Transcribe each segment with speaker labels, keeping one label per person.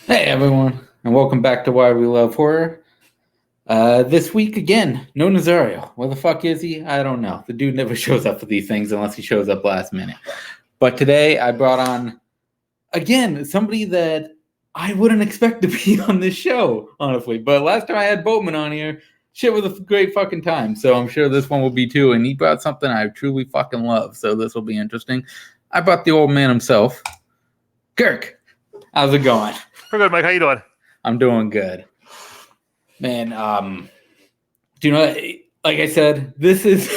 Speaker 1: Hey everyone, and welcome back to Why We Love Horror. This week again, no Nazario. Where the fuck is he? I don't know. The dude never shows up for these things unless he shows up last minute. But today I brought on, again, somebody that I wouldn't expect to be on this show, honestly. But last time I had Boatman on here, shit was a great fucking time. So I'm sure this one will be too. And he brought something I truly fucking love. So this will be interesting. I brought the old man himself, Kirk. How's it going?
Speaker 2: Pretty good, Mike. How you doing?
Speaker 1: I'm doing good. Man, do you know, like I said, this is,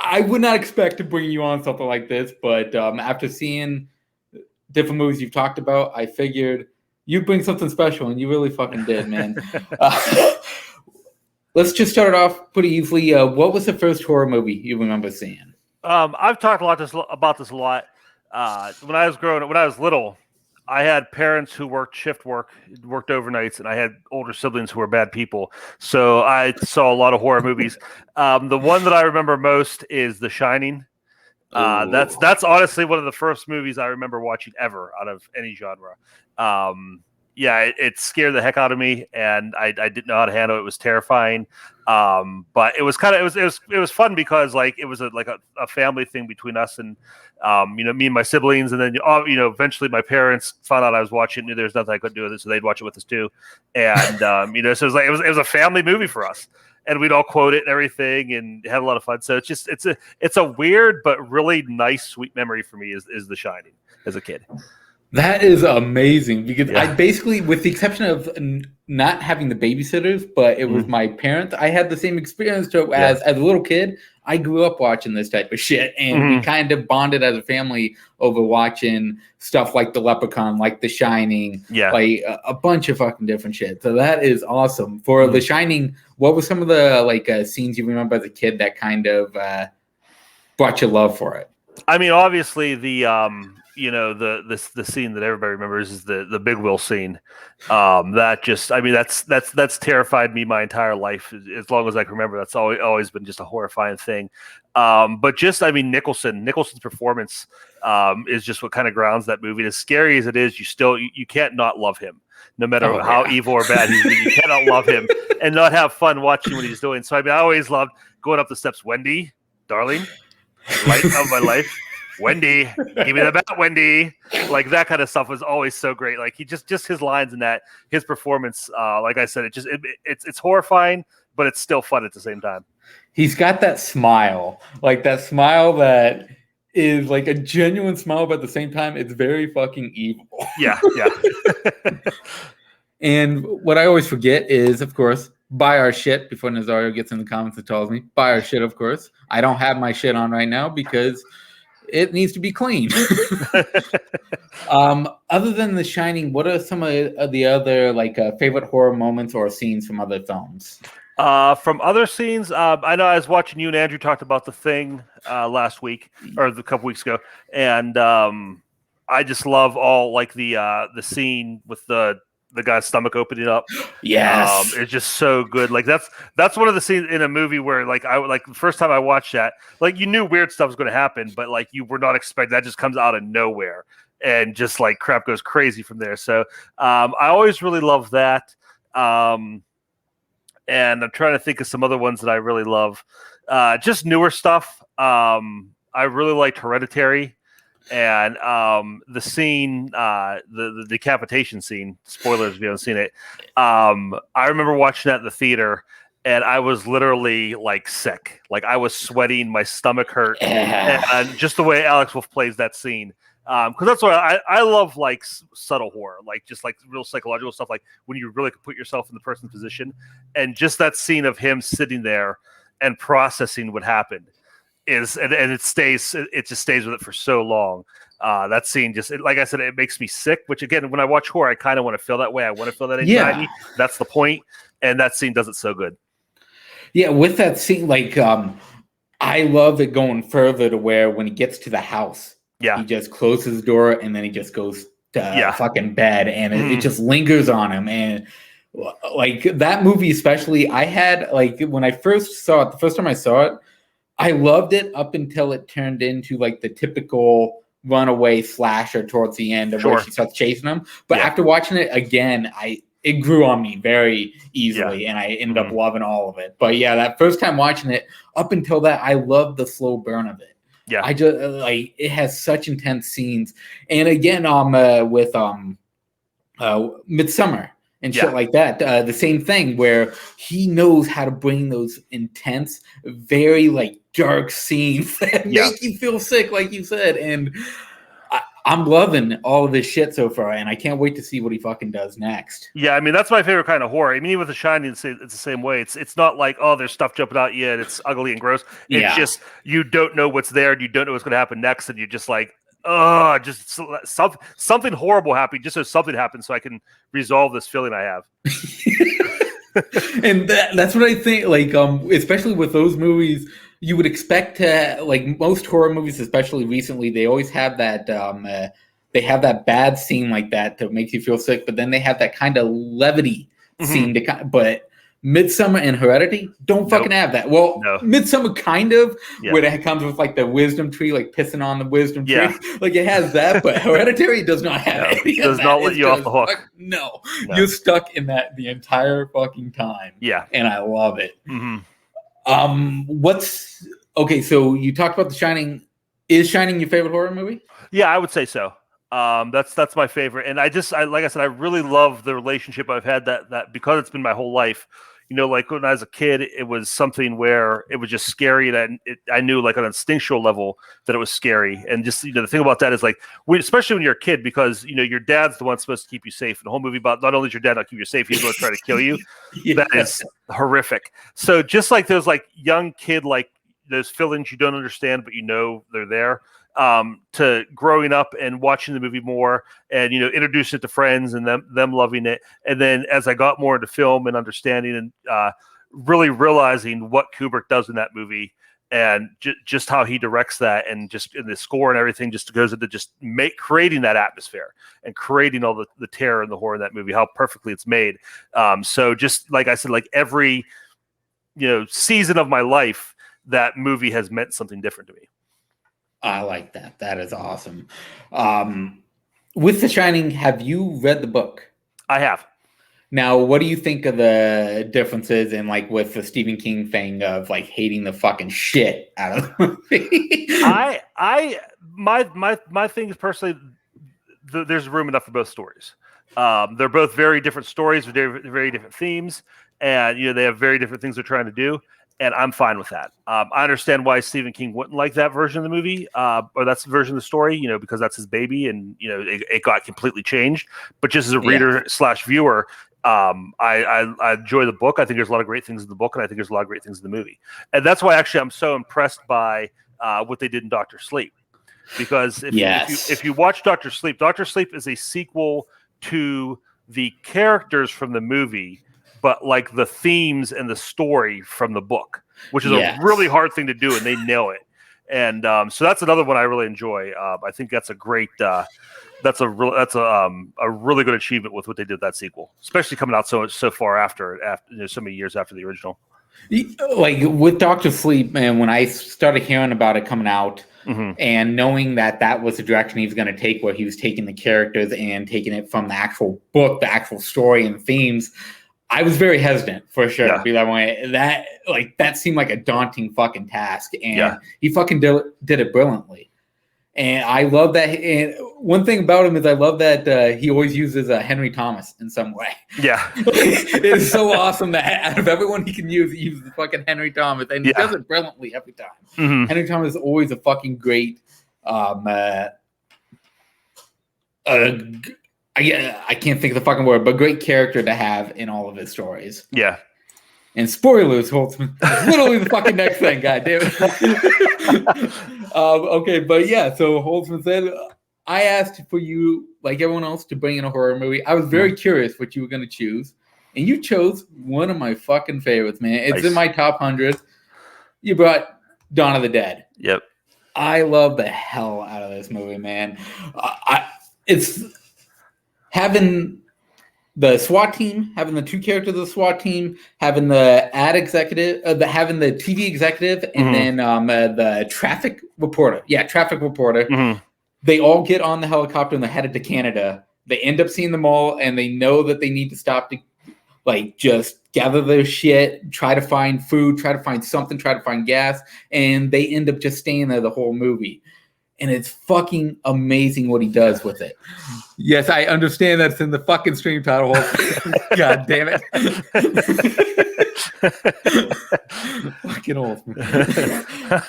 Speaker 1: I would not expect to bring you on something like this, but after seeing different movies you've talked about, I figured you'd bring something special, and you really fucking did, man. Let's just start it off pretty easily. What was the first horror movie you remember seeing?
Speaker 2: I've talked about this a lot. When I was little, I had parents who worked worked overnights, and I had older siblings who were bad people. So I saw a lot of horror movies. The one that I remember most is The Shining. That's honestly one of the first movies I remember watching ever out of any genre. It scared the heck out of me, and I didn't know how to handle it. It was terrifying, but it was fun because like it was a family thing between us and me and my siblings, and then eventually my parents found out I was watching. Knew there's nothing I couldn't do with it, so they'd watch it with us too. And so it was a family movie for us, and we'd all quote it and everything, and had a lot of fun. So it's a weird but really nice, sweet memory for me. Is The Shining as a kid.
Speaker 1: That is amazing because I basically, with the exception of not having the babysitters, but it was my parents, I had the same experience as a little kid. I grew up watching this type of shit, and we kind of bonded as a family over watching stuff like The Leprechaun, like The Shining, like a bunch of fucking different shit. So that is awesome. For The Shining, what were some of the scenes you remember as a kid that kind of brought your love for it?
Speaker 2: I mean, obviously the scene that everybody remembers is the Big Will scene. That's terrified me my entire life as long as I can remember. That's always been just a horrifying thing. Nicholson's performance is just what kind of grounds that movie. And as scary as it is, you can't not love him, no matter how evil or bad he's been. You cannot love him and not have fun watching what he's doing. So I always loved going up the steps. Wendy, darling, light of my life. Wendy, give me the bat, Wendy. Like that kind of stuff was always so great. Like he just his lines and his performance. Like I said, it's horrifying, but it's still fun at the same time.
Speaker 1: He's got that smile that is like a genuine smile, but at the same time, it's very fucking evil.
Speaker 2: Yeah.
Speaker 1: And what I always forget is, of course, buy our shit before Nazario gets in the comments and tells me, buy our shit, of course. I don't have my shit on right now because it needs to be clean. Other than The Shining, what are some of the other favorite horror moments or scenes from other films?
Speaker 2: From other scenes, I know I was watching you and Andrew talked about The Thing last week or a couple weeks ago, and I just love all like the scene with the guy's stomach opening up.
Speaker 1: Yes.
Speaker 2: It's just so good. Like that's one of the scenes in a movie where the first time I watched that, like you knew weird stuff was going to happen, but like you were not expecting that. Just comes out of nowhere and just like crap goes crazy from there. So I always really love that. And I'm trying to think of some other ones that I really love. Just newer stuff. I really liked Hereditary. And the scene, the decapitation scene, spoilers if you haven't seen it, I remember watching that in the theater, and I was literally like sick. Like I was sweating, my stomach hurt, and just the way Alex Wolff plays that scene. Because that's what I love, like subtle horror, like just like real psychological stuff, like when you really put yourself in the person's position, and just that scene of him sitting there and processing what happened. And it just stays with it for so long. That scene like I said, it makes me sick, which again, when I watch horror, I kind of want to feel that way. I want to feel that anxiety. Yeah. That's the point. And that scene does it so good.
Speaker 1: Yeah. With that scene, I love it going further to where when he gets to the house, he just closes the door and then he just goes to fucking bed, and it just lingers on him. And like that movie, especially, I had when I first saw it, the first time I saw it, I loved it up until it turned into like the typical runaway slasher towards the end of where
Speaker 2: Sure.
Speaker 1: she starts chasing him. But
Speaker 2: Yeah.
Speaker 1: after watching it again, it grew on me very easily,
Speaker 2: Yeah.
Speaker 1: and I ended up loving all of it. But yeah, that first time watching it, up until that, I loved the slow burn of it.
Speaker 2: Yeah.
Speaker 1: I just like it has such intense scenes, and again, with Midsummer and shit like that, the same thing where he knows how to bring those intense, very like dark scenes that make you feel sick, like you said, and I'm loving all of this shit so far, and I can't wait to see what he fucking does next.
Speaker 2: Yeah, I mean that's my favorite kind of horror. I mean, even with The Shining, it's the same way. It's not like, oh, there's stuff jumping out you and it's ugly and gross. It's just you don't know what's there and you don't know what's going to happen next, and you're just like, oh, just something horrible happened, just so something happens, so I can resolve this feeling I have.
Speaker 1: And that's what I think. Like, especially with those movies, you would expect to, like most horror movies, especially recently, they always have that. They have that bad scene like that to make you feel sick, but then they have that kind of levity scene to. But Midsummer and Heredity don't fucking have that. Well, Midsummer kind of, where it comes with like the wisdom tree, like pissing on the wisdom tree. Like it has that, but Hereditary does not have it.
Speaker 2: It does not let you off the hook.
Speaker 1: No, you're stuck in that the entire fucking time.
Speaker 2: Yeah,
Speaker 1: and I love it. Okay? So you talked about The Shining. Is Shining your favorite horror movie?
Speaker 2: Yeah, I would say so. That's my favorite, and like I said, I really love the relationship I've had that because it's been my whole life. You know, like when I was a kid, it was something where it was just scary, and I knew like on an instinctual level that it was scary. And just, you know, the thing about that is like, especially when you're a kid, because, you know, your dad's the one supposed to keep you safe. And the whole movie about not only is your dad not keep you safe, he's going to try to kill you. That is horrific. So just like those like young kid, like those feelings you don't understand, but you know they're there. To growing up and watching the movie more and, you know, introducing it to friends and them loving it. And then as I got more into film and understanding and really realizing what Kubrick does in that movie and just how he directs that and just in the score and everything just goes into just creating that atmosphere and creating all the terror and the horror in that movie, how perfectly it's made. So just like I said, like every, you know, season of my life, that movie has meant something different to me.
Speaker 1: I like that. That is awesome. With The Shining, have you read the book?
Speaker 2: I have.
Speaker 1: Now, what do you think of the differences in like with the Stephen King thing of like hating the fucking shit out of the movie? My thing is personally,
Speaker 2: there's room enough for both stories. They're both very different stories with very different themes, and, you know, they have very different things they're trying to do. And I'm fine with that. I understand why Stephen King wouldn't like that version of the movie, or that's the version of the story, you know, because that's his baby, and, you know, it got completely changed. But just as a reader / viewer, I enjoy the book. I think there's a lot of great things in the book, and I think there's a lot of great things in the movie. And that's why actually I'm so impressed by what they did in Dr. Sleep, because if you watch Dr. Sleep is a sequel to the characters from the movie, but like the themes and the story from the book, which is a really hard thing to do, and they nail it. And so that's another one I really enjoy. I think that's a great, that's a really good achievement with what they did with that sequel, especially coming out so far after you know, so many years after the original.
Speaker 1: Like with Dr. Sleep, man, when I started hearing about it coming out, and knowing that was the direction he was going to take, where he was taking the characters and taking it from the actual book, the actual story and themes, I was very hesitant for sure to be that way. That seemed like a daunting fucking task, and he fucking did it brilliantly. And I love that. And one thing about him is I love that he always uses Henry Thomas in some way.
Speaker 2: Yeah,
Speaker 1: it's so awesome that out of everyone he can use, he uses fucking Henry Thomas, and he does it brilliantly every time. Henry Thomas is always a fucking great. I can't think of the fucking word, but great character to have in all of his stories.
Speaker 2: Yeah.
Speaker 1: And spoilers, Holtzman. Literally the fucking next thing, God damn it. Okay, but yeah, so Holtzman said, I asked for you, like everyone else, to bring in a horror movie. I was very curious what you were going to choose. And you chose one of my fucking favorites, man. It's in my top 100. You brought Dawn of the Dead.
Speaker 2: Yep.
Speaker 1: I love the hell out of this movie, man. It's having the SWAT team, having the two characters of the SWAT team, having the ad executive, having the TV executive, and then the traffic reporter. Yeah, traffic reporter. they all get on the helicopter and they're headed to Canada. They end up seeing them all, and they know that they need to stop to like just gather their shit, try to find food, try to find something, try to find gas, and they end up just staying there the whole movie. And it's fucking amazing what he does with it. Yes, I understand that's in the fucking stream title. God damn it. Fucking old.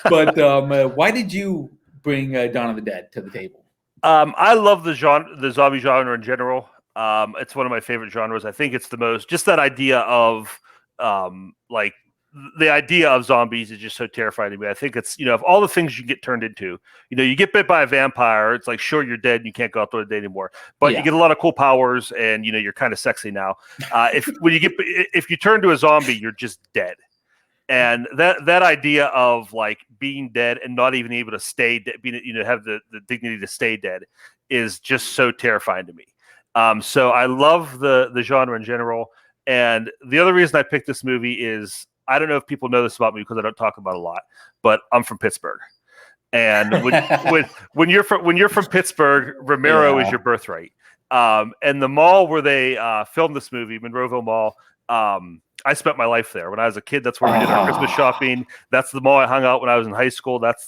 Speaker 1: But why did you bring Dawn of the Dead to the table?
Speaker 2: I love the zombie genre in general. It's one of my favorite genres. I think it's the most, just that idea of like the idea of zombies is just so terrifying to me. I think it's, of all the things you get turned into, you get bit by a vampire. It's like, sure, you're dead and you can't go out there today anymore, but you get a lot of cool powers and, you're kind of sexy now. If you turn to a zombie, you're just dead. And that idea of like being dead and not even able to stay dead, have the dignity to stay dead is just so terrifying to me. So I love the genre in general. And the other reason I picked this movie is, I don't know if people know this about me because I don't talk about it a lot, but I'm from Pittsburgh. And when you're from Pittsburgh, Romero is your birthright. And the mall where they filmed this movie, Monroeville Mall, I spent my life there. When I was a kid, that's where we did our Christmas shopping. That's the mall I hung out when I was in high school. That's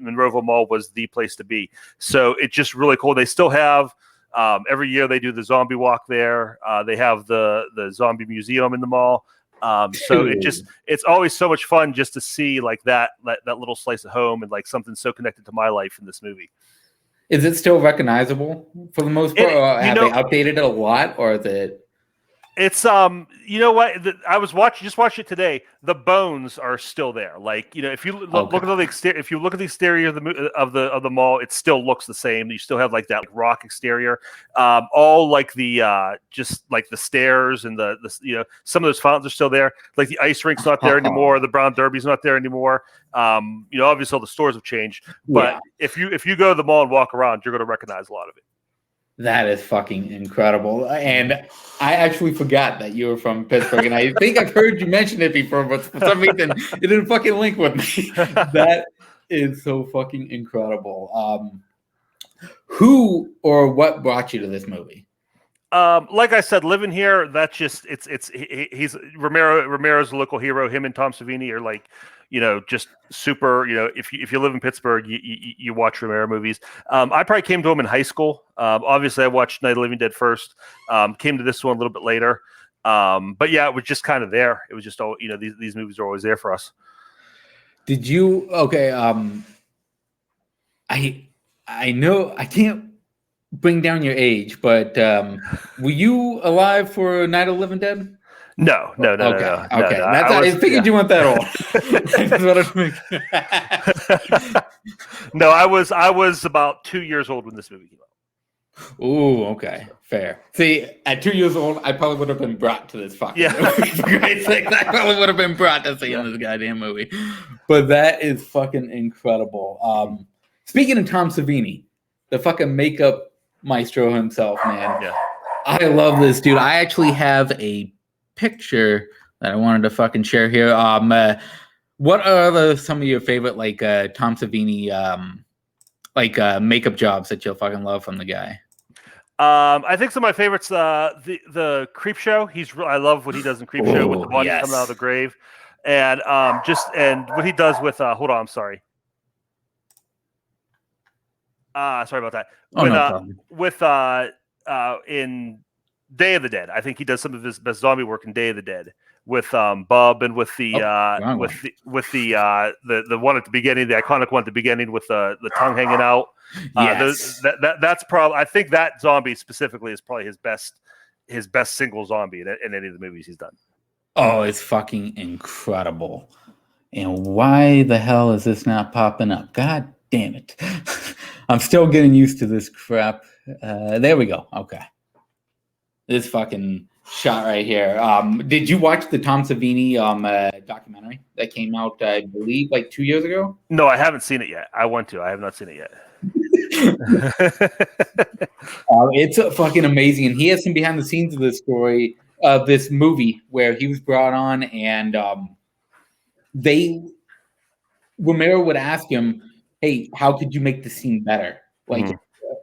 Speaker 2: Monroeville Mall was the place to be. So it's just really cool. They still have every year they do the zombie walk there. They have the zombie museum in the mall. So it's always so much fun just to see like that little slice of home and like something so connected to my life in this movie.
Speaker 1: Is it still recognizable for the most part? Or have they updated it a lot, or is it?
Speaker 2: It's you know what? I was watched it today. The bones are still there. Like, if you look at the exterior, if you look at the exterior of the mall, it still looks the same. You still have like that rock exterior. All like the just like the stairs and the some of those fountains are still there. Like the ice rink's not there anymore. The Brown Derby's not there anymore. Obviously all the stores have changed. But if you go to the mall and walk around, you're going to recognize a lot of it.
Speaker 1: That is fucking incredible. And I actually forgot that you were from Pittsburgh. And I think I've heard you mention it before, but for some reason it didn't fucking link with me. That is so fucking incredible. Who or what brought you to this movie?
Speaker 2: Like I said, living here, that's just he's Romero's a local hero. Him and Tom Savini are like, just super. If you live in Pittsburgh, you watch Romero movies. I probably came to him in high school. Obviously, I watched Night of the Living Dead first. Came to this one a little bit later. But yeah, it was just kind of there. It was just all these movies are always there for us.
Speaker 1: Did you? Okay. I know I can't bring down your age, but were you alive for Night of the Living Dead?
Speaker 2: No.
Speaker 1: Okay. I figured you weren't that old.
Speaker 2: No, I was about 2 years old when this movie came out.
Speaker 1: Ooh, okay, fair. See, at 2 years old, I probably would have been brought to this fucking movie. For Christ's sake, I probably would have been brought to see this goddamn movie. But that is fucking incredible. Speaking of Tom Savini, the fucking makeup maestro himself, man. Yeah. I love this dude. I actually have a picture that I wanted to fucking share here. What are some of your favorite Tom Savini makeup jobs that you'll fucking love from the guy?
Speaker 2: I think some of my favorites, the Creep Show. I love what he does in Creep Show with the body coming out of the grave, and and what he does with hold on, I'm sorry. Sorry about that. In Day of the Dead, I think he does some of his best zombie work in Day of the Dead with Bub and with the one at the beginning, the iconic one at the beginning with the tongue hanging out. Yes. That's probably, I think that zombie specifically is probably his best single zombie in any of the movies he's done.
Speaker 1: Oh, it's fucking incredible. And why the hell is this not popping up? God damn it. I'm still getting used to this crap. There we go. Okay. This fucking shot right here. Did you watch the Tom Savini documentary that came out, I believe, 2 years ago?
Speaker 2: No, I haven't seen it yet. I want to. I have not seen it yet.
Speaker 1: It's fucking amazing. And he has some behind the scenes of this story, of this movie, where he was brought on and Romero would ask him, hey, how could you make the scene better? like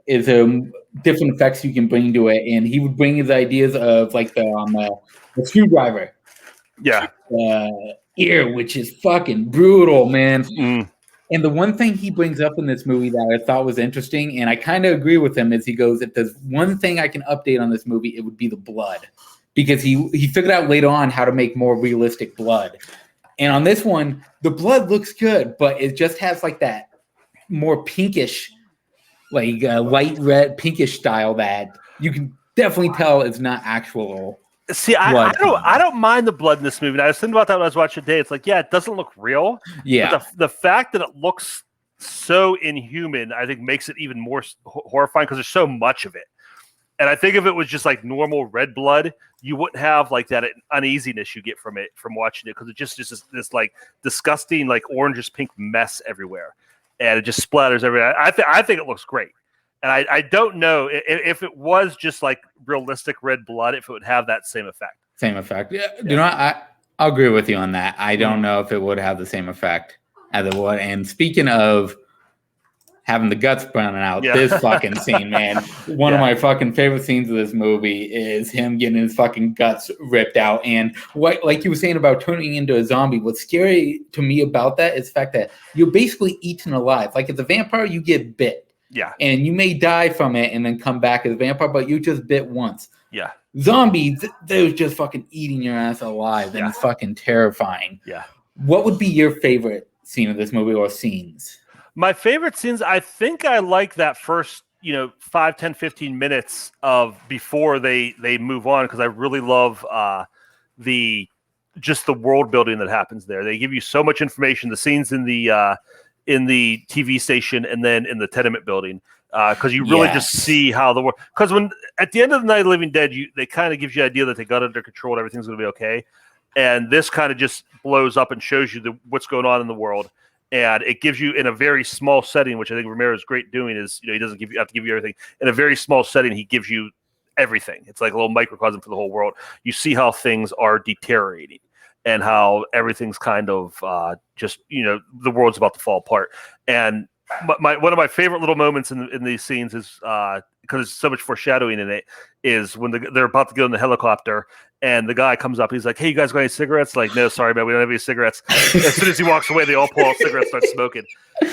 Speaker 1: is different effects you can bring to it, and he would bring his ideas of like the screwdriver, ear, which is fucking brutal, man. And the one thing he brings up in this movie that I thought was interesting, and I kind of agree with him, is he goes, if there's one thing I can update on this movie, it would be the blood. Because he figured out later on how to make more realistic blood. And on this one, the blood looks good, but it just has like that more pinkish, like light red, pinkish style that you can definitely tell is not actual.
Speaker 2: See, I don't mind the blood in this movie. And I was thinking about that when I was watching it today. It's like, yeah, it doesn't look real.
Speaker 1: Yeah.
Speaker 2: But the fact that it looks so inhuman, I think makes it even more horrifying because there's so much of it. And I think if it was just like normal red blood, you wouldn't have like that uneasiness you get from watching it, because it just this like disgusting like orangish pink mess everywhere, and it just splatters everywhere. I think it looks great, and I don't know if it was just like realistic red blood, if it would have that same effect.
Speaker 1: Same effect. Yeah. You know, I'll agree with you on that. I don't know if it would have the same effect as it would. And speaking of having the guts burning out, this fucking scene, man. One of my fucking favorite scenes of this movie is him getting his fucking guts ripped out. And what, like you were saying about turning into a zombie, what's scary to me about that is the fact that you're basically eaten alive. Like as a vampire, you get bit.
Speaker 2: Yeah.
Speaker 1: And you may die from it and then come back as a vampire, but you just bit once.
Speaker 2: Yeah.
Speaker 1: Zombies, they're just fucking eating your ass alive. And it's fucking terrifying.
Speaker 2: Yeah.
Speaker 1: What would be your favorite scene of this movie, or scenes?
Speaker 2: My favorite scenes, I think I like that first, 5, 10, 15 minutes of before they move on, because I really love the world building that happens there. They give you so much information. The scenes in the TV station and then in the tenement building, because you really just see how the world. Because when at the end of the Night of the Living Dead, they kind of gives you the idea that they got under control and everything's going to be okay, and this kind of just blows up and shows you what's going on in the world. And it gives you in a very small setting, which I think Romero is great doing, is he doesn't have to give you everything. In a very small setting, he gives you everything. It's like a little microcosm for the whole world. You see how things are deteriorating and how everything's kind of the world's about to fall apart. And one of my favorite little moments in these scenes is because there's so much foreshadowing in it, is when they're about to get in the helicopter and the guy comes up. He's like, "Hey, you guys got any cigarettes?" Like, "No, sorry, man, we don't have any cigarettes." As soon as he walks away, they all pull out cigarettes, start smoking,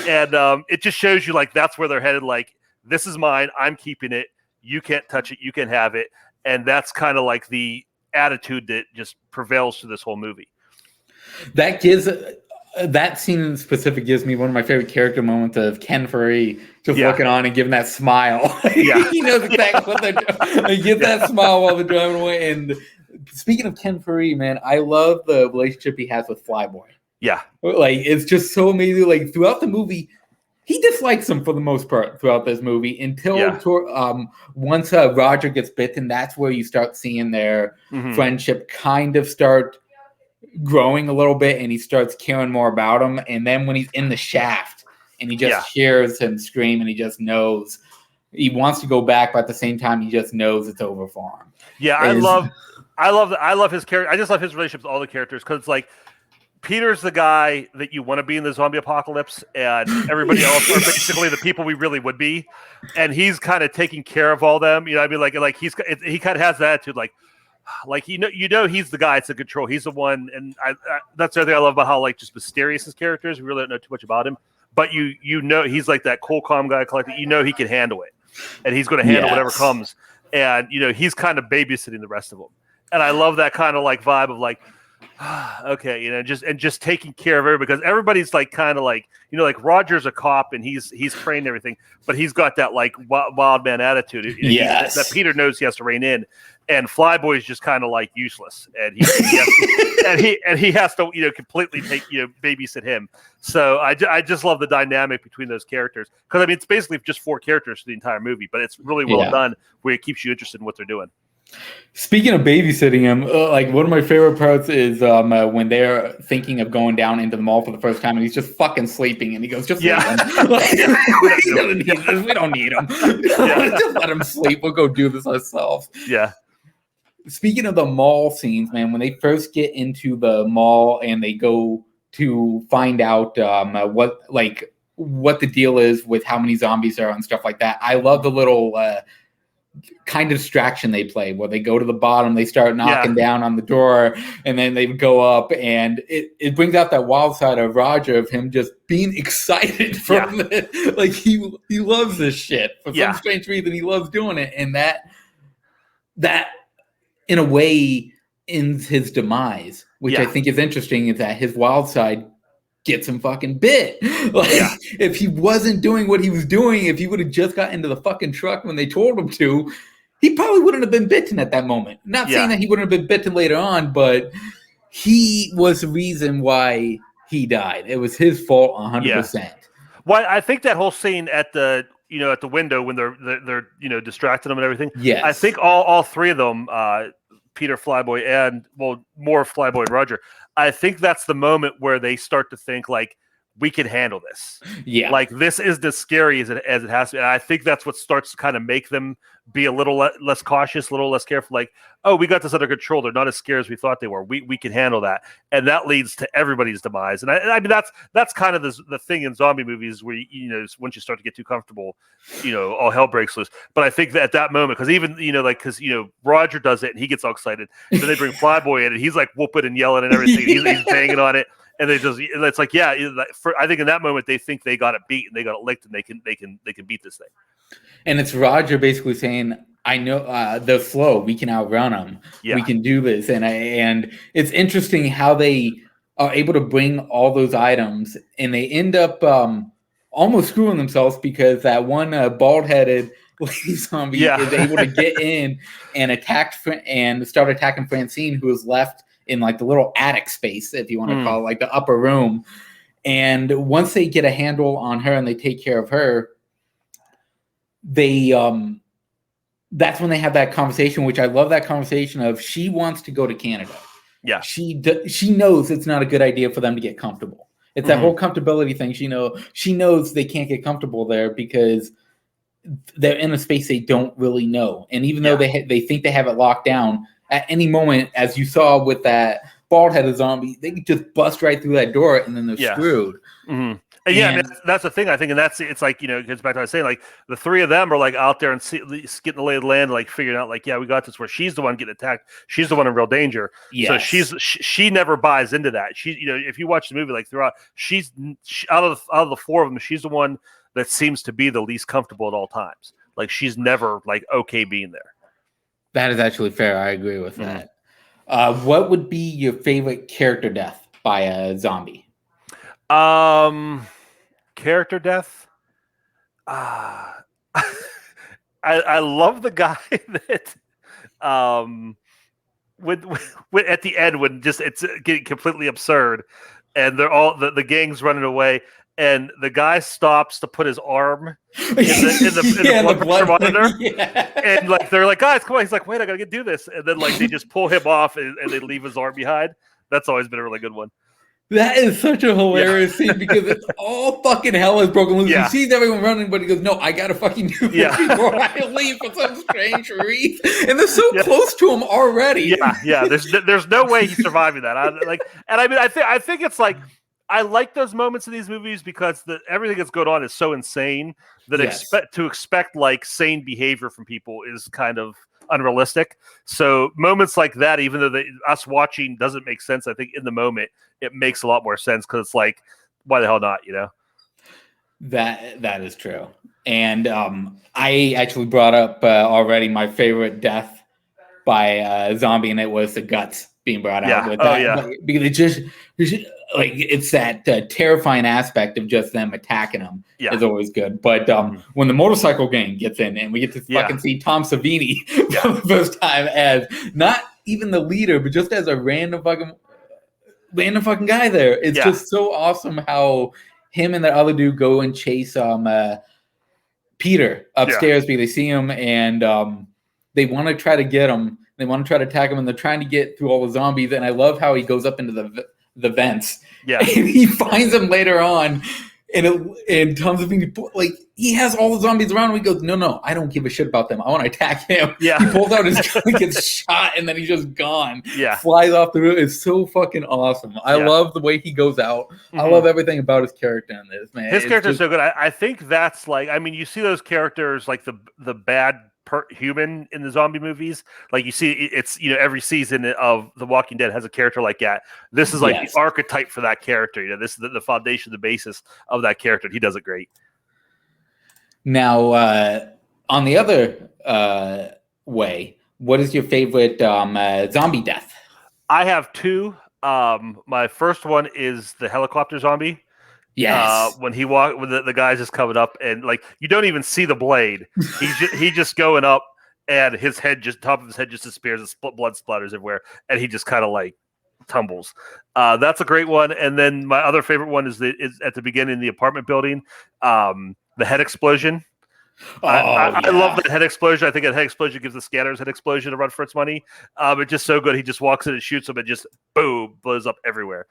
Speaker 2: and it just shows you like that's where they're headed. Like, this is mine, I'm keeping it. You can't touch it. You can have it, and that's kind of like the attitude that just prevails through this whole movie.
Speaker 1: That gives. That scene in specific gives me one of my favorite character moments of Ken Furry just looking on and giving that smile. He knows exactly what they're doing. They give that smile while they're driving away. And speaking of Ken Furry, man, I love the relationship he has with Flyboy.
Speaker 2: Yeah.
Speaker 1: Like, it's just so amazing. Like, throughout the movie, he dislikes him for the most part throughout this movie until once Roger gets bitten. That's where you start seeing their friendship kind of start growing a little bit, and he starts caring more about him. And then when he's in the shaft and he just hears him scream, and he just knows he wants to go back, but at the same time he just knows it's over for him.
Speaker 2: Yeah, I love his character. I just love his relationship with all the characters, because it's like Peter's the guy that you want to be in the zombie apocalypse, and everybody else are basically the people we really would be, and he's kind of taking care of all them. I mean, like he kind of has that attitude, like he's the guy that's in control. He's the one, and that's the other thing I love about how like just mysterious his character is. We really don't know too much about him, but he's like that cool, calm guy, collected. He can handle it, and he's going to handle whatever comes. And he's kind of babysitting the rest of them, and I love that kind of like vibe of like, okay, just taking care of everybody, because everybody's like kind of like like Roger's a cop and he's trained everything, but he's got that like wild man attitude. That Peter knows he has to rein in. And Flyboy's just kind of like useless, and he has to completely babysit him. So I just love the dynamic between those characters, because I mean it's basically just 4 characters for the entire movie, but it's really well done, where it keeps you interested in what they're doing.
Speaker 1: Speaking of babysitting him, like one of my favorite parts is when they're thinking of going down into the mall for the first time, and he's just fucking sleeping, and he goes, "Just leave him. We don't need him. Just let him sleep. We'll go do this ourselves."
Speaker 2: Yeah.
Speaker 1: Speaking of the mall scenes, man, when they first get into the mall and they go to find out what the deal is with how many zombies there are and stuff like that. I love the little kind of distraction they play where they go to the bottom, they start knocking down on the door, and then they go up, and it brings out that wild side of Roger, of him just being excited from it. Like he loves this shit for some strange reason. He loves doing it, and that in a way ends his demise, which I think is interesting, is that his wild side gets him fucking bit. Like, if he wasn't doing what he was doing, if he would have just got into the fucking truck when they told him to, he probably wouldn't have been bitten at that moment. Not saying that he wouldn't have been bitten later on, but he was the reason why he died. It was his fault 100%.
Speaker 2: Well, I think that whole scene at the window when they're distracting him and everything. Yes. I think all three of them, Peter, Flyboy, and more Flyboy and Roger, I think that's the moment where they start to think like, we can handle this. Yeah. Like, this is as scary as it has to be. And I think that's what starts to kind of make them be a little less cautious, a little less careful. Like, oh, we got this under control. They're not as scared as we thought they were. We can handle that. And that leads to everybody's demise. And I mean, that's kind of the thing in zombie movies where, once you start to get too comfortable, all hell breaks loose. But I think that at that moment, because even, because Roger does it and he gets all excited. Then they bring Flyboy in and he's like whooping and yelling and everything. He's banging on it. And it's like, I think in that moment they think they got it beat and they got it licked and they can beat this thing. And
Speaker 1: it's Roger basically saying, I know the flow, we can outrun them. Yeah. We can do this. And it's interesting how they are able to bring all those items, and they end up almost screwing themselves, because that one bald-headed lady zombie is able to get in and start attacking Francine, who is left in like the little attic space, if you want to call it, like the upper room. And once they get a handle on her and they take care of her, they that's when they have that conversation, which I love, that conversation of, she wants to go to Canada. Yeah. She knows it's not a good idea for them to get comfortable. It's that whole comfortability thing. She knows they can't get comfortable there because they're in a space they don't really know. And even though they think they have it locked down, at any moment, as you saw with that bald-headed zombie, they could just bust right through that door, and then they're screwed.
Speaker 2: Mm-hmm. And I mean, that's the thing, I think, and it's like, it gets back to what I was saying, like, the three of them are like out there and getting the lay of the land, like figuring out, like, we got this, where she's the one getting attacked, she's the one in real danger. Yes. So she never buys into that. She, if you watch the movie, like, throughout, she's out of the four of them, she's the one that seems to be the least comfortable at all times. Like, she's never like okay being there.
Speaker 1: That is actually fair. I agree with that. What would be your favorite character death by a zombie?
Speaker 2: Character death? I love the guy that with at the end, when it's getting completely absurd and they're all the gang's running away, and the guy stops to put his arm in the blood pressure monitor. Yeah. And like, they're like, guys, come on. He's like, wait, I gotta do this. And then like they just pull him off and they leave his arm behind. That's always been a really good one.
Speaker 1: That is such a hilarious scene, because it's all fucking hell is broken loose. He sees everyone running, but he goes, no, I gotta fucking do this before I leave for some strange reason. And they're so close to him already.
Speaker 2: Yeah. There's no way he's surviving that. I think it's like, I like those moments in these movies because everything that's going on is so insane that expect like sane behavior from people is kind of unrealistic. So moments like that, even though us watching doesn't make sense, I think in the moment it makes a lot more sense, because it's like, why the hell not?
Speaker 1: That is true. And I actually brought up already my favorite death by a zombie, and it was the guts being brought out with that. Because it just like, it's that terrifying aspect of just them attacking them is always good. But when the motorcycle gang gets in and we get to fucking see Tom Savini for the first time as not even the leader, but just as a random fucking guy there, it's just so awesome how him and the other dude go and chase Peter upstairs because they see him, and they want to try to get him. They want to try to attack him, and they're trying to get through all the zombies. And I love how he goes up into the vents. Yeah. And he finds them later on. and Tom Savini, like, he has all the zombies around him. He goes, no, I don't give a shit about them. I want to attack him.
Speaker 2: Yeah.
Speaker 1: He pulls out his gun, gets shot, and then he's just gone.
Speaker 2: Yeah.
Speaker 1: Flies off the roof. It's so fucking awesome. I love the way he goes out. I love everything about his character in this, man.
Speaker 2: His character's so good. I think that's like, I mean, you see those characters like the bad human in the zombie movies. Like you see, it's, you know, every season of The Walking Dead has a character like that. This is like the archetype for that character. You know, this is the foundation, the basis of that character. He does it great. Now,
Speaker 1: on the other way, what is your favorite zombie death?
Speaker 2: I have two. My first one is the helicopter zombie.
Speaker 1: Yes.
Speaker 2: When the guy's just coming up and like you don't even see the blade. He's just going up and his head top of his head just disappears and blood splatters everywhere and he just kind of like tumbles. That's a great one. And then my other favorite one is at the beginning in the apartment building, the head explosion. I love that head explosion. I think that head explosion gives the Scanners head explosion a run for its money. It's just so good. He just walks in and shoots him and just boom, blows up everywhere.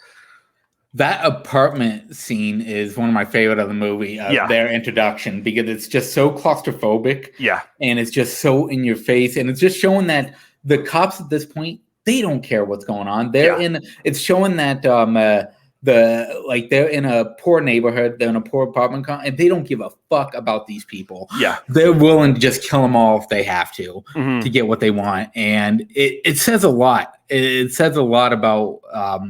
Speaker 1: That apartment scene is one of my favorite of the movie, their introduction, because it's just so claustrophobic.
Speaker 2: Yeah.
Speaker 1: And it's just so in your face. And it's just showing that the cops at this point, they don't care what's going on. It's showing that they're in a poor neighborhood, they're in a poor apartment, and they don't give a fuck about these people.
Speaker 2: Yeah.
Speaker 1: They're willing to just kill them all if they have to get what they want. And it says a lot. It says a lot about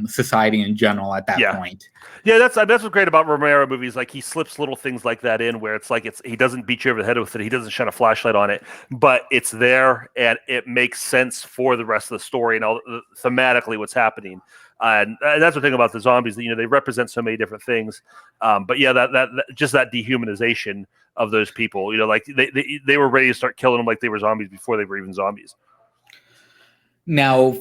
Speaker 1: society in general at that point.
Speaker 2: Yeah, that's what's great about Romero movies. Like he slips little things like that in, where it's like he doesn't beat you over the head with it. He doesn't shine a flashlight on it, but it's there and it makes sense for the rest of the story and all thematically what's happening. And that's the thing about the zombies, that, you know, they represent so many different things. But yeah, that just that dehumanization of those people. You know, like they were ready to start killing them like they were zombies before they were even zombies.
Speaker 1: Now,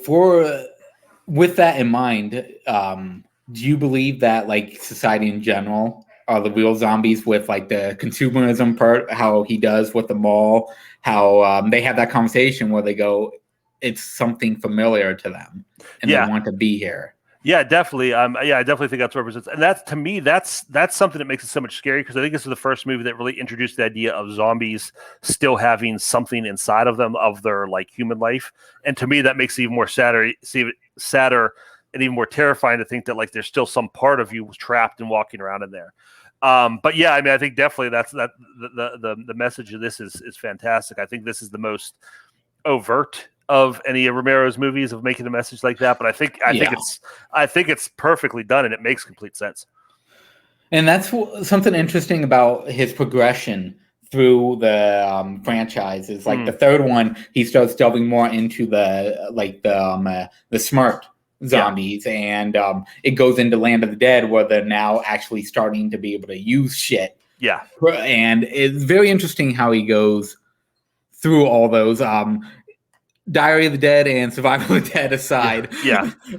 Speaker 1: with that in mind, do you believe that like society in general are the real zombies with like the consumerism part, how he does with the mall, how they have that conversation where they go, it's something familiar to them and they want to be here.
Speaker 2: Yeah, definitely. I definitely think that's what represents. And that's, to me, that's something that makes it so much scary, because I think this is the first movie that really introduced the idea of zombies still having something inside of them of their like human life. And to me, that makes it even more sadder and even more terrifying to think that like there's still some part of you trapped and walking around in there. But yeah, I mean, I think definitely the message of this is fantastic. I think this is the most overt of any of Romero's movies of making a message like that, but I think it's perfectly done and it makes complete sense.
Speaker 1: And that's something interesting about his progression through the franchise is like the third one, he starts delving more into the smart zombies, and it goes into Land of the Dead where they're now actually starting to be able to use shit.
Speaker 2: Yeah,
Speaker 1: and it's very interesting how he goes through all those. Diary of the Dead and Survival of the Dead aside,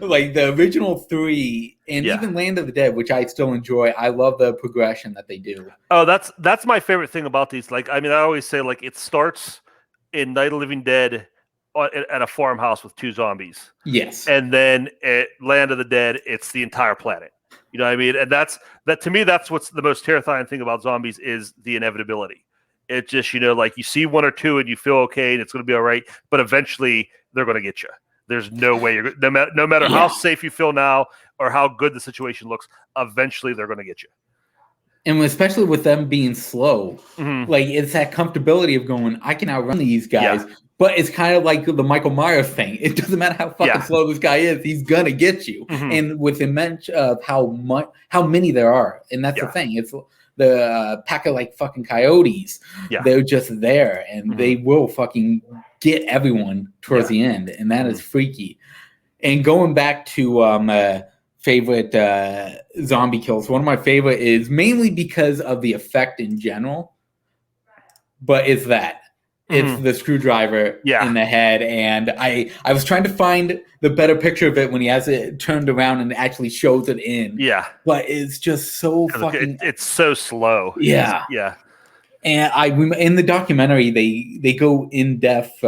Speaker 1: like the original three and even Land of the Dead, which I still enjoy. I love the progression that they do.
Speaker 2: Oh, that's my favorite thing about these. Like, I mean, I always say like it starts in Night of the Living Dead at a farmhouse with two zombies.
Speaker 1: Yes,
Speaker 2: and then at Land of the Dead, it's the entire planet. You know what I mean? And that to me, that's what's the most terrifying thing about zombies is the inevitability. It just, you know, like you see one or two and you feel okay and it's going to be all right, but eventually they're going to get you. There's no way no matter how safe you feel now or how good the situation looks, eventually they're going to get you.
Speaker 1: And especially with them being slow, like it's that comfortability of going, I can outrun these guys. Yeah. But it's kind of like the Michael Myers thing. It doesn't matter how fucking slow this guy is; he's gonna get you. And with immense of how many there are, and that's the thing. It's the pack of like fucking coyotes. Yeah. They're just there, and they will fucking get everyone towards the end, and that is freaky. And going back to favorite zombie kills, one of my favorite is mainly because of the effect in general, but it's that. It's the screwdriver in the head, and I was trying to find the better picture of it when he has it turned around and actually shows it in. Yeah, but it's just so fucking.
Speaker 2: It's so slow.
Speaker 1: Yeah,
Speaker 2: yeah.
Speaker 1: And in the documentary they go in depth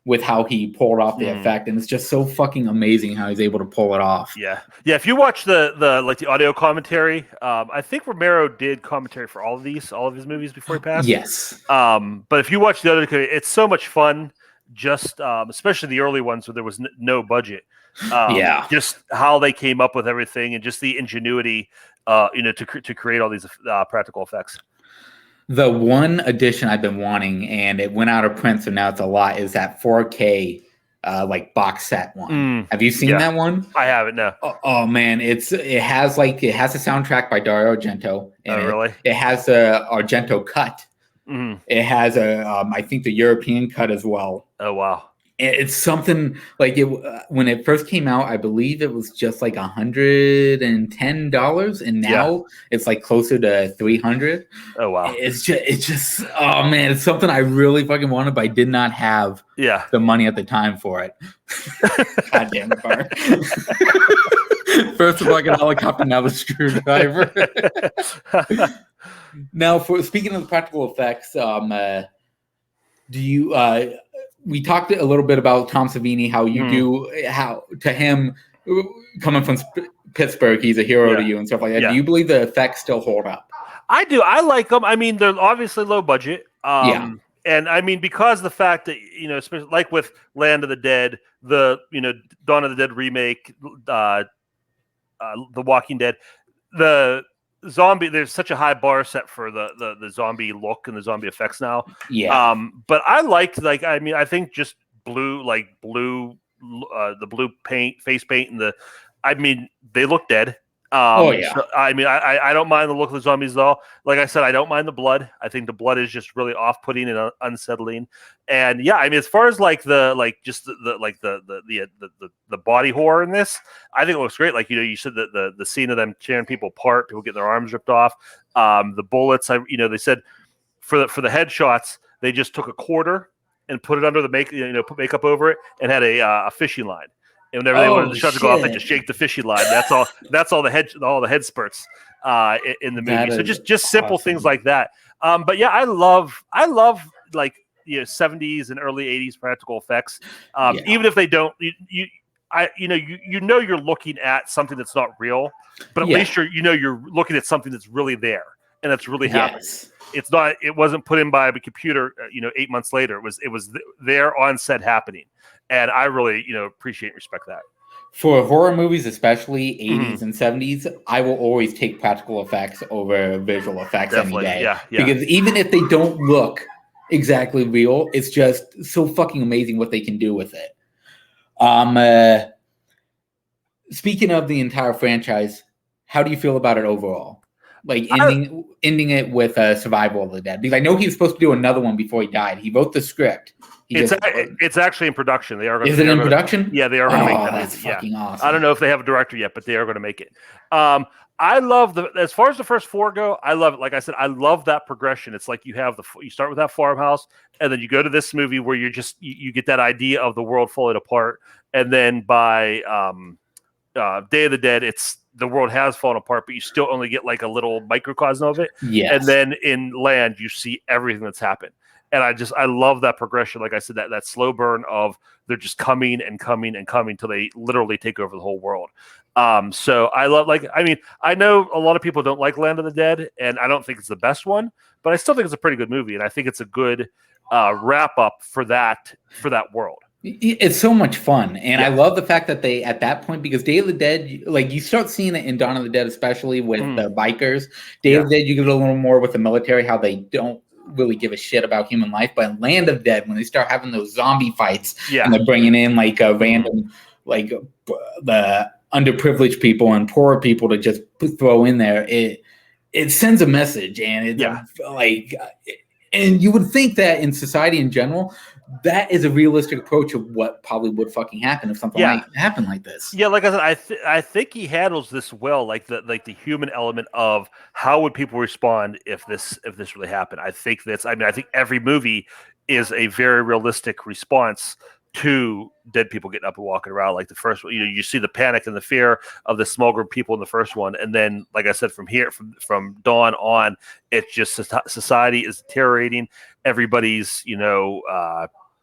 Speaker 1: with how he pulled off the effect, and it's just so fucking amazing how he's able to pull it off.
Speaker 2: Yeah. If you watch the audio commentary, I think Romero did commentary for all of his movies before he passed.
Speaker 1: Yes.
Speaker 2: But if you watch the other, it's so much fun. Just especially the early ones where there was no budget. Just how they came up with everything and just the ingenuity, to create all these practical effects.
Speaker 1: The one addition I've been wanting, and it went out of print, so now it's a lot, is that 4K like box set one. Have you seen that one?
Speaker 2: I haven't. No.
Speaker 1: Oh man, it has a soundtrack by Dario Argento. And
Speaker 2: really?
Speaker 1: It has a Argento cut. It has I think the European cut as well.
Speaker 2: Oh wow.
Speaker 1: It's something like it when it first came out. I believe it was just like $110, and now it's like closer to $300.
Speaker 2: Oh wow!
Speaker 1: It's just oh man, it's something I really fucking wanted, but I did not have the money at the time for it. God damn it, Bart. First a fucking helicopter, now the screwdriver. Now, speaking of the practical effects, do you? We talked a little bit about Tom Savini, how you do, how to him, coming from Pittsburgh, he's a hero to you and stuff like that. Do you believe the effects still hold up?
Speaker 2: I do. I like them. I mean, they're obviously low budget. And I mean, because the fact that, especially like with Land of the Dead, the, Dawn of the Dead remake, The Walking Dead, the zombie, there's such a high bar set for the zombie look and the zombie effects now. But I liked, I think just the blue face paint and they look dead. So, I don't mind the look of the zombies though. Like I said, I don't mind the blood. I think the blood is just really off-putting and unsettling. And as far as the body horror in this, I think it looks great. Like you said that the scene of them tearing people apart, people getting their arms ripped off, the bullets. They said for the headshots, they just took a quarter and put it under the put makeup over it and had a fishing line. And whenever they wanted the shot to go off, they just shake the fishing line. That's all. That's all the head spurts in the movie. So just simple things like that. But yeah, I love 70s and early 80s practical effects. Even if they don't, you're looking at something that's not real, but at least you're looking at something that's really there and that's really happening. It's not. It wasn't put in by a computer. 8 months later, it was there on set happening. And I really, appreciate and respect that.
Speaker 1: For horror movies, especially 80s and 70s, I will always take practical effects over visual effects any day. Because even if they don't look exactly real, it's just so fucking amazing what they can do with it. Speaking of the entire franchise, how do you feel about it overall? Like ending it with Survival of the Dead? Because I know he was supposed to do another one before he died. He wrote the script.
Speaker 2: It's actually in production. They are.
Speaker 1: Is it in production?
Speaker 2: Yeah, they are going to make that.
Speaker 1: That's fucking awesome.
Speaker 2: I don't know if they have a director yet, but they are going to make it. I love as far as the first four go, I love it. Like I said, I love that progression. It's like you start with that farmhouse, and then you go to this movie where you get that idea of the world falling apart, and then by Day of the Dead, it's the world has fallen apart, but you still only get like a little microcosm of it.
Speaker 1: Yes.
Speaker 2: And then in Land, you see everything that's happened. And I love that progression. Like I said, that slow burn of they're just coming and coming and coming till they literally take over the whole world. So I love, I know a lot of people don't like Land of the Dead, and I don't think it's the best one, but I still think it's a pretty good movie. And I think it's a good wrap up for that world.
Speaker 1: It's so much fun. And I love the fact that they, at that point, because Day of the Dead, like you start seeing it in Dawn of the Dead, especially with the bikers. Day of the Dead, you get a little more with the military, how they don't really give a shit about human life. But in Land of Dead, when they start having those zombie fights and they're bringing in like a random, like the underprivileged people and poor people to just throw in there, it sends a message. And and you would think that in society in general, that is a realistic approach of what probably would fucking happen if something happened like this.
Speaker 2: Yeah, like I said, I think he handles this well, like the human element of how would people respond if this really happened. I think I think every movie is a very realistic response to dead people getting up and walking around. Like the first one, you see the panic and the fear of the small group of people in the first one, and then, like I said, from Dawn on, it's just society is deteriorating. Everybody's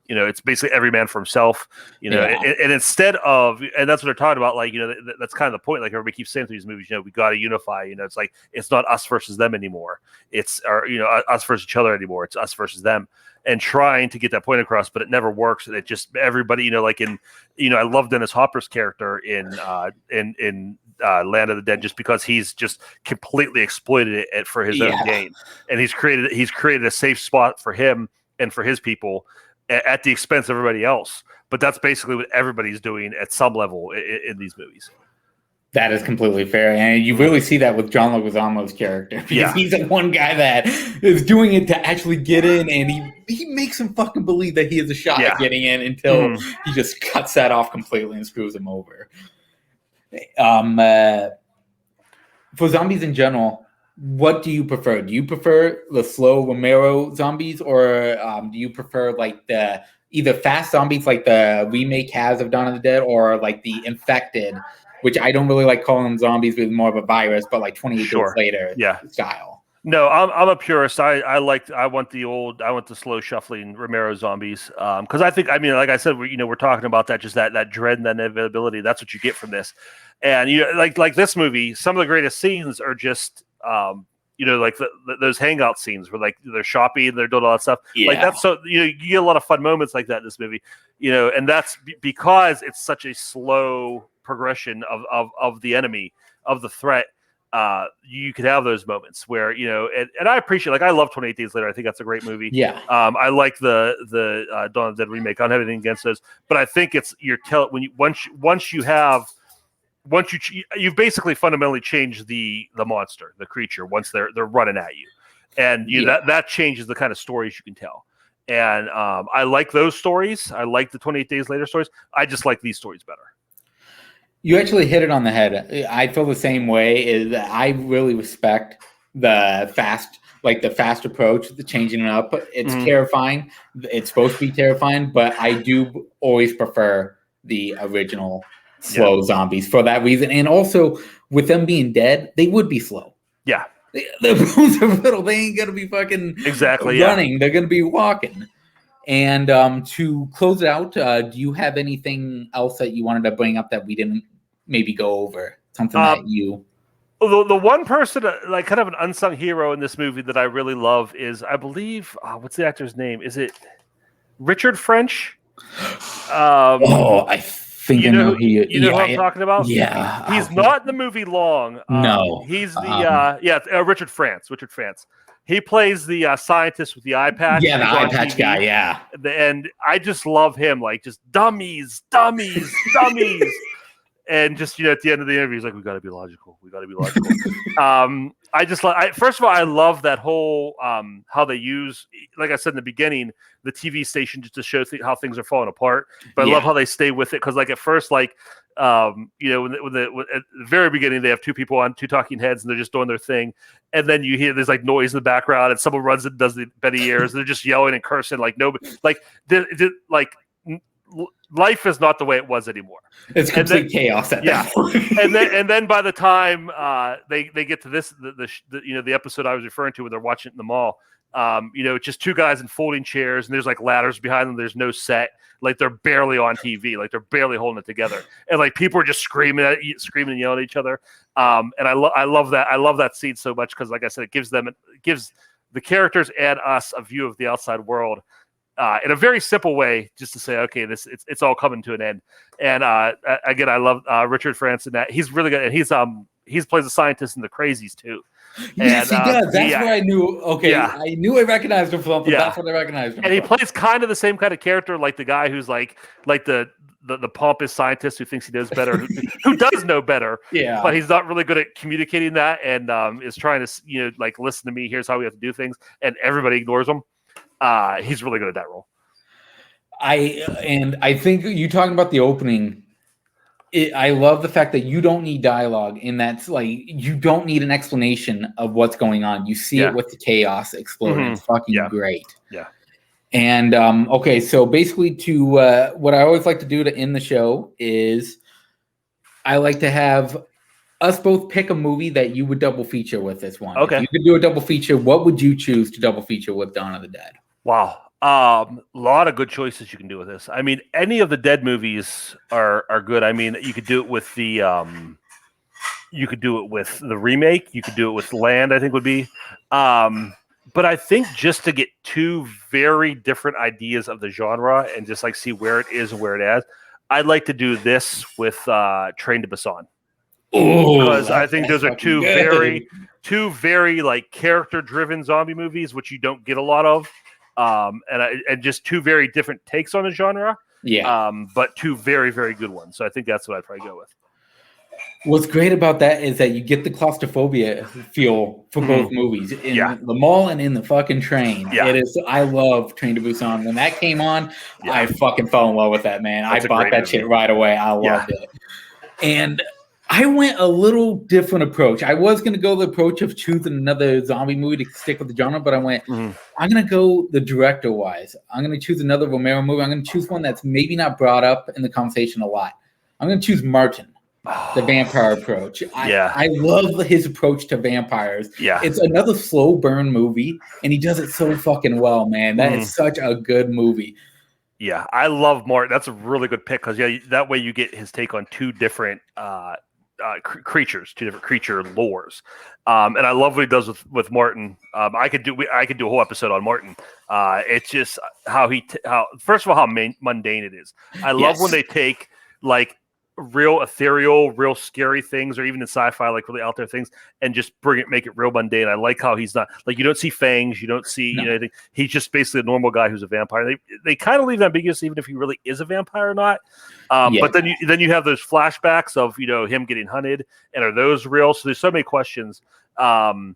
Speaker 2: it's basically every man for himself. And instead of, and that's what they're talking about. Like, that's kind of the point. Like everybody keeps saying through these movies, we got to unify. It's like it's not us versus them anymore. It's us versus each other anymore. It's us versus them. And trying to get that point across, but it never works. And it just everybody, like I love Dennis Hopper's character in Land of the Dead, just because he's just completely exploited it for his own gain, and he's created a safe spot for him and for his people at the expense of everybody else. But that's basically what everybody's doing at some level in these movies.
Speaker 1: That is completely fair, and you really see that with John Leguizamo's character, because he's the one guy that is doing it to actually get in, and he makes him fucking believe that he has a shot at getting in until he just cuts that off completely and screws him over. For zombies in general, what do you prefer? Do you prefer the slow Romero zombies, or do you prefer like the either fast zombies like the remake has of Dawn of the Dead, or like the infected, which I don't really like calling them zombies with more of a virus, but like 28 days later style?
Speaker 2: No, I'm a purist. I want the slow shuffling Romero zombies, because I think, like I said, we're talking about that, just that dread and that inevitability. That's what you get from this. And like this movie, some of the greatest scenes are just like those hangout scenes where like they're shopping, they're doing all that stuff. Like that's so you get a lot of fun moments like that in this movie. And that's because it's such a slow progression of the enemy, of the threat. You could have those moments where and I appreciate, like, I love 28 Days Later. I think that's a great movie. I like the Dawn of the Dead remake. I don't have anything against those, but I think it's you've basically fundamentally changed the monster, the creature, once they're running at you, and that changes the kind of stories you can tell. And I like those stories. I like the 28 Days Later stories. I just like these stories better.
Speaker 1: You actually hit it on the head. I feel the same way. Is that I really respect the fast approach, the changing it up. It's terrifying. It's supposed to be terrifying, but I do always prefer the original slow zombies for that reason. And also, with them being dead, they would be slow.
Speaker 2: Yeah.
Speaker 1: Their bones are little. They ain't going to be fucking running. They're going to be walking. And to close it out, do you have anything else that you wanted to bring up that we didn't maybe go over? Something that you...
Speaker 2: The one person, like kind of an unsung hero in this movie that I really love is, I believe, what's the actor's name? Is it Richard French?
Speaker 1: I think I know
Speaker 2: who I'm talking about?
Speaker 1: Yeah.
Speaker 2: He's not in the movie long.
Speaker 1: No.
Speaker 2: He's the Richard France. Richard France. He plays the scientist with the eye patch.
Speaker 1: Yeah, the eye patch guy,
Speaker 2: And I just love him, like, just dummies. And just, at the end of the interview, he's like, we got to be logical. I just like, first of all, I love that whole, how they use, like I said in the beginning, the TV station just to show how things are falling apart. But I love how they stay with it. Cause like at first, like, when at the very beginning, they have two people on, two talking heads, and they're just doing their thing. And then you hear there's like noise in the background, and someone runs and does the Betty ears. And they're just yelling and cursing like nobody, life is not the way it was anymore.
Speaker 1: It's complete chaos at that point.
Speaker 2: and then by the time they get to this, the episode I was referring to, where they're watching it in the mall, it's just two guys in folding chairs, and there's like ladders behind them. There's no set. Like they're barely on TV. Like they're barely holding it together. And like people are just screaming and yelling at each other. And I love that. I love that scene so much because, like I said, it gives the characters and us a view of the outside world. In a very simple way, just to say, okay, it's all coming to an end. And again, I love Richard Franson. That he's really good, and he plays a scientist in The Crazies too.
Speaker 1: Yes, he does. That's where I knew. Okay, I knew I recognized him from. That's what I recognized him.
Speaker 2: And he plays kind of the same kind of character, like the guy who's like the pompous scientist who thinks he knows better, who does know better. Yeah, but he's not really good at communicating that, and is trying to like, listen to me. Here's how we have to do things, and everybody ignores him. He's really good at that role.
Speaker 1: I think you talking about the opening. I love the fact that you don't need dialogue, and that's like you don't need an explanation of what's going on. You see it with the chaos exploding. It's fucking great. Yeah. And okay, so basically, to what I always like to do to end the show is I like to have us both pick a movie that you would double feature with this one. Okay. If you could do a double feature, what would you choose to double feature with Dawn of the Dead?
Speaker 2: Wow. Lot of good choices you can do with this. I mean, any of the Dead movies are good. I mean, you could do it with the remake. You could do it with Land. I think would be. But I think just to get two very different ideas of the genre and just like see where it is and where it is, I'd like to do this with Train to Busan. Because I think those are two very like character-driven zombie movies, which you don't get a lot of. And just two very different takes on the genre.
Speaker 1: Yeah.
Speaker 2: But two very, very good ones. So I think that's what I'd probably go with.
Speaker 1: What's great about that is that you get the claustrophobia feel for both movies in the mall and in the fucking train. Yeah. It is. I love Train to Busan. When that came on, I fucking fell in love with that, man. I bought that shit right away. I loved it. And I went a little different approach. I was going to go the approach of choosing another zombie movie to stick with the genre, but I went, I'm going to go the director-wise. I'm going to choose another Romero movie. I'm going to choose one that's maybe not brought up in the conversation a lot. I'm going to choose Martin, the vampire approach. I love his approach to vampires. Yeah. It's another slow burn movie, and he does it so fucking well, man. That is such a good movie.
Speaker 2: Yeah, I love Martin. That's a really good pick because that way you get his take on two different creatures, two different creature lores, and I love what he does with Martin. I could do a whole episode on Martin. It's just how first of all how mundane it is. I love when they take like real ethereal, real scary things, or even in sci-fi, like really out there things, and just make it real mundane. I like how he's not like you don't see fangs, you don't see anything. He's just basically a normal guy who's a vampire. They kind of leave it ambiguous, even if he really is a vampire or not. But then you have those flashbacks of him getting hunted, and are those real? So there's so many questions. And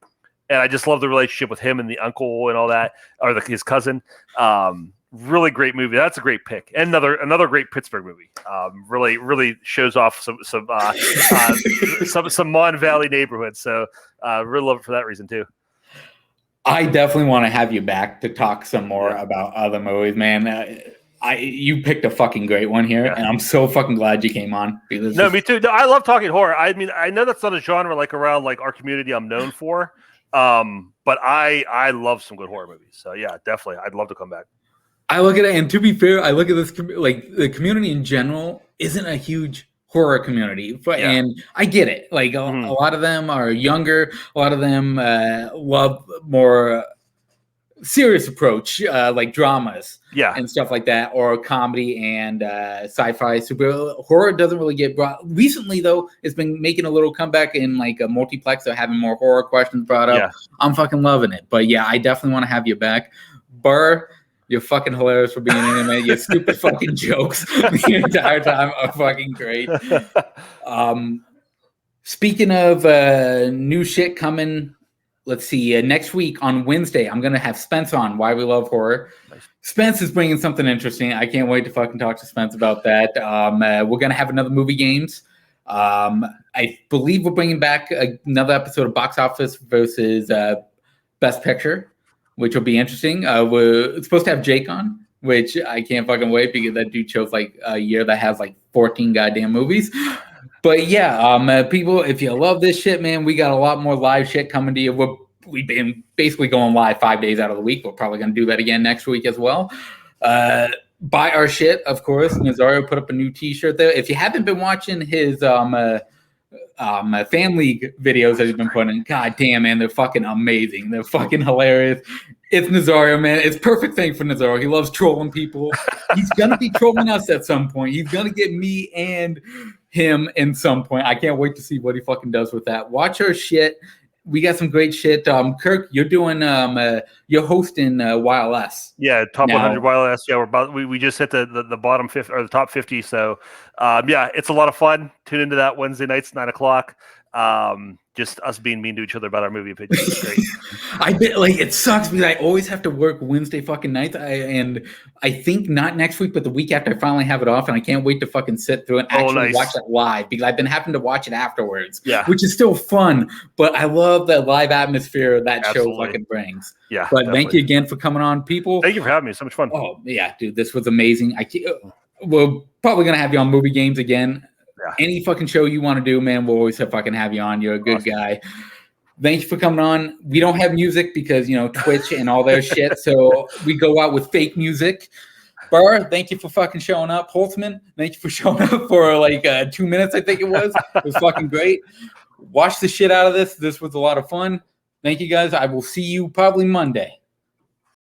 Speaker 2: I just love the relationship with him and the uncle and all that, or his cousin. Really great movie. That's a great pick. And another great Pittsburgh movie. Really shows off some Mon Valley neighborhoods. So really love it for that reason too.
Speaker 1: I definitely want to have you back to talk some more about other movies, man. You picked a fucking great one here, and I'm so fucking glad you came on.
Speaker 2: Me too. No, I love talking horror. I mean, I know that's not a genre like around like our community I'm known for, but I love some good horror movies. So yeah, definitely, I'd love to come back.
Speaker 1: I look at it, and to be fair, I look at this like the community in general isn't a huge horror community, and I get it. Like a lot of them are younger, a lot of them love more serious approach, like dramas, and stuff like that, or comedy and sci-fi. Super horror doesn't really get brought. Recently, though, it's been making a little comeback in like a multiplex, so having more horror questions brought up. I'm fucking loving it. But yeah, I definitely want to have you back, Burr. You're fucking hilarious for being in it, man. Your stupid fucking jokes the entire time are fucking great. Speaking of new shit coming, let's see. Next week on Wednesday, I'm going to have Spence on Why We Love Horror. Nice. Spence is bringing something interesting. I can't wait to fucking talk to Spence about that. We're going to have another movie games. I believe we're bringing back another episode of Box Office versus Best Picture, which will be interesting. We're supposed to have Jake on, which I can't fucking wait because that dude chose like a year that has like 14 goddamn movies. But yeah, people, if you love this shit, man, we got a lot more live shit coming to you. We've been basically going live 5 days out of the week. We're probably going to do that again next week as well. Buy our shit, of course. Nazario put up a new t-shirt there. If you haven't been watching his fan league videos that he's been putting, god damn, man, they're fucking amazing. They're fucking hilarious. It's Nazario, man. It's perfect thing for Nazario. He loves trolling people. He's gonna be trolling us at some point. He's gonna get me and him in some point. I can't wait to see what he fucking does with that. Watch our shit. We got some great shit. Kirk, you're doing you're hosting YLS.
Speaker 2: Yeah, top now. 100 YLS. Yeah, we just hit the bottom 50 or the top 50. So yeah, it's a lot of fun. Tune into that Wednesday nights, 9:00. Just us being mean to each other about our movie opinions. It's great.
Speaker 1: It sucks because I always have to work Wednesday fucking nights. And I think not next week, but the week after I finally have it off, and I can't wait to fucking sit through and actually watch it live because I've been having to watch it afterwards. Yeah, which is still fun. But I love the live atmosphere that show fucking brings. Yeah. But definitely. Thank you again for coming on, people.
Speaker 2: Thank you for having me. So much fun.
Speaker 1: Oh yeah, dude, this was amazing. We're probably gonna have you on Movie Games again. Yeah. Any fucking show you want to do, man, we'll always fucking have you on. You're a good guy. Thank you for coming on. We don't have music because, Twitch and all their shit. So we go out with fake music. Burr, thank you for fucking showing up. Holtzman, thank you for showing up for like 2 minutes, I think it was. It was fucking great. Watch the shit out of this. This was a lot of fun. Thank you guys. I will see you probably Monday.